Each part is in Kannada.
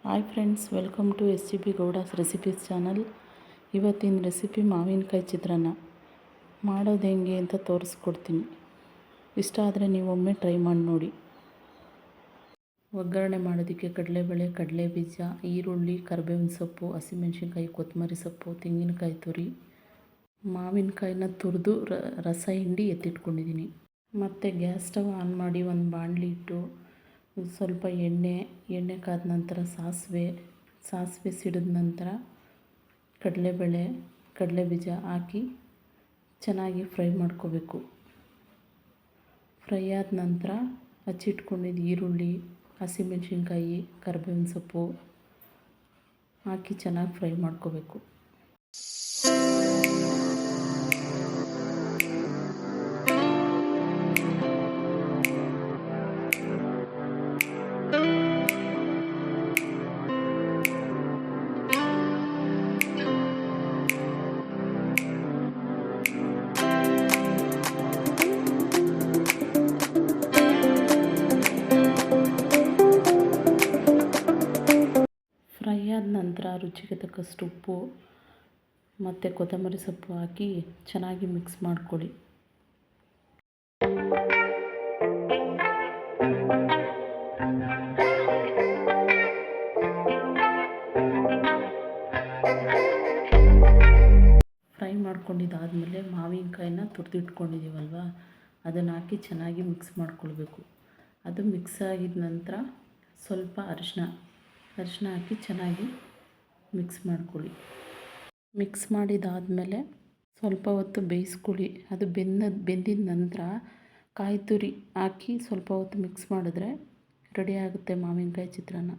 Hi friends, welcome to SGP Gowdas recipes channel. ಇವತ್ತಿನ ರೆಸಿಪಿ ಮಾವಿನಕಾಯಿ ಚಿತ್ರಾನ್ನ ಮಾಡೋದು ಹೆಂಗೆ ಅಂತ ತೋರಿಸ್ಕೊಡ್ತೀನಿ. ಇಷ್ಟ ಆದರೆ ನೀವು ಒಮ್ಮೆ ಟ್ರೈ ಮಾಡಿ ನೋಡಿ. ಒಗ್ಗರಣೆ ಮಾಡೋದಕ್ಕೆ ಕಡಲೆಬೇಳೆ, ಕಡಲೆ ಬೀಜ, ಈರುಳ್ಳಿ, ಕರಿಬೇವಿನ ಸೊಪ್ಪು, ಹಸಿಮೆಣಸಿನ್ಕಾಯಿ, ಕೊತ್ತಂಬರಿ ಸೊಪ್ಪು, ತೆಂಗಿನಕಾಯಿ ತುರಿ, ಮಾವಿನಕಾಯಿನ ತುರಿದು ರಸ ಹಿಂಡಿ ಎತ್ತಿಟ್ಕೊಂಡಿದ್ದೀನಿ. ಮತ್ತು ಗ್ಯಾಸ್ ಸ್ಟವ್ ಆನ್ ಮಾಡಿ ಒಂದು ಬಾಣಲಿ ಇಟ್ಟು ಸ್ವಲ್ಪ ಎಣ್ಣೆ ಕಾದ ನಂತರ ಸಾಸಿವೆ ಸಿಡಿದ ನಂತರ ಕಡಲೆಬೇಳೆ, ಕಡಲೆ ಬೀಜ ಹಾಕಿ ಚೆನ್ನಾಗಿ ಫ್ರೈ ಮಾಡ್ಕೋಬೇಕು. ಫ್ರೈ ಆದ ನಂತರ ಹಚ್ಚಿಟ್ಕೊಂಡಿದ್ದು ಈರುಳ್ಳಿ, ಹಸಿಮೆಣಸಿನ್ಕಾಯಿ, ಕರಿಬೇವಿನ ಸೊಪ್ಪು ಹಾಕಿ ಚೆನ್ನಾಗಿ ಫ್ರೈ ಮಾಡ್ಕೋಬೇಕು. ಫ್ರೈ ಆದ ನಂತರ ರುಚಿಗೆ ತಕ್ಕಷ್ಟು ಉಪ್ಪು ಮತ್ತು ಕೊತ್ತಂಬರಿ ಸೊಪ್ಪು ಹಾಕಿ ಚೆನ್ನಾಗಿ ಮಿಕ್ಸ್ ಮಾಡ್ಕೊಳ್ಳಿ. ಫ್ರೈ ಮಾಡ್ಕೊಂಡಿದ್ದಾದಮೇಲೆ ಮಾವಿನಕಾಯಿನ ತುರಿದಿಟ್ಕೊಂಡಿದ್ದೀವಲ್ವ, ಅದನ್ನು ಹಾಕಿ ಚೆನ್ನಾಗಿ ಮಿಕ್ಸ್ ಮಾಡ್ಕೊಳ್ಬೇಕು. ಅದು ಮಿಕ್ಸ್ ಆಗಿದ ನಂತರ ಸ್ವಲ್ಪ ಅರಿಶಿನ ಹಾಕಿ ಚೆನ್ನಾಗಿ ಮಿಕ್ಸ್ ಮಾಡ್ಕೊಳ್ಳಿ. ಮಿಕ್ಸ್ ಮಾಡಿದಾದಮೇಲೆ ಸ್ವಲ್ಪ ಹೊತ್ತು ಬೇಯಿಸ್ಕೊಳ್ಳಿ. ಅದು ಬೆಂದಿದ ನಂತರ ಕಾಯಿ ತುರಿ ಹಾಕಿ ಸ್ವಲ್ಪ ಹೊತ್ತು ಮಿಕ್ಸ್ ಮಾಡಿದ್ರೆ ರೆಡಿ ಆಗುತ್ತೆ ಮಾವಿನಕಾಯಿ ಚಿತ್ರಾನ್ನ.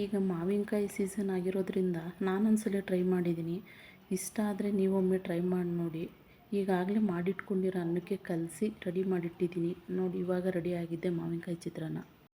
ಈಗ ಮಾವಿನಕಾಯಿ ಸೀಸನ್ ಆಗಿರೋದ್ರಿಂದ ನಾನೊಂದ್ಸಲ ಟ್ರೈ ಮಾಡಿದ್ದೀನಿ. ಇಷ್ಟ ಆದರೆ ನೀವೊಮ್ಮೆ ಟ್ರೈ ಮಾಡಿ ನೋಡಿ. ಈಗಾಗಲೇ ಮಾಡಿಟ್ಕೊಂಡಿರೋ ಅನ್ನಕ್ಕೆ ಕಲಸಿ ರೆಡಿ ಮಾಡಿಟ್ಟಿದ್ದೀನಿ ನೋಡಿ. ಇವಾಗ ರೆಡಿ ಆಗಿದೆ ಮಾವಿನಕಾಯಿ ಚಿತ್ರಾನ್ನ.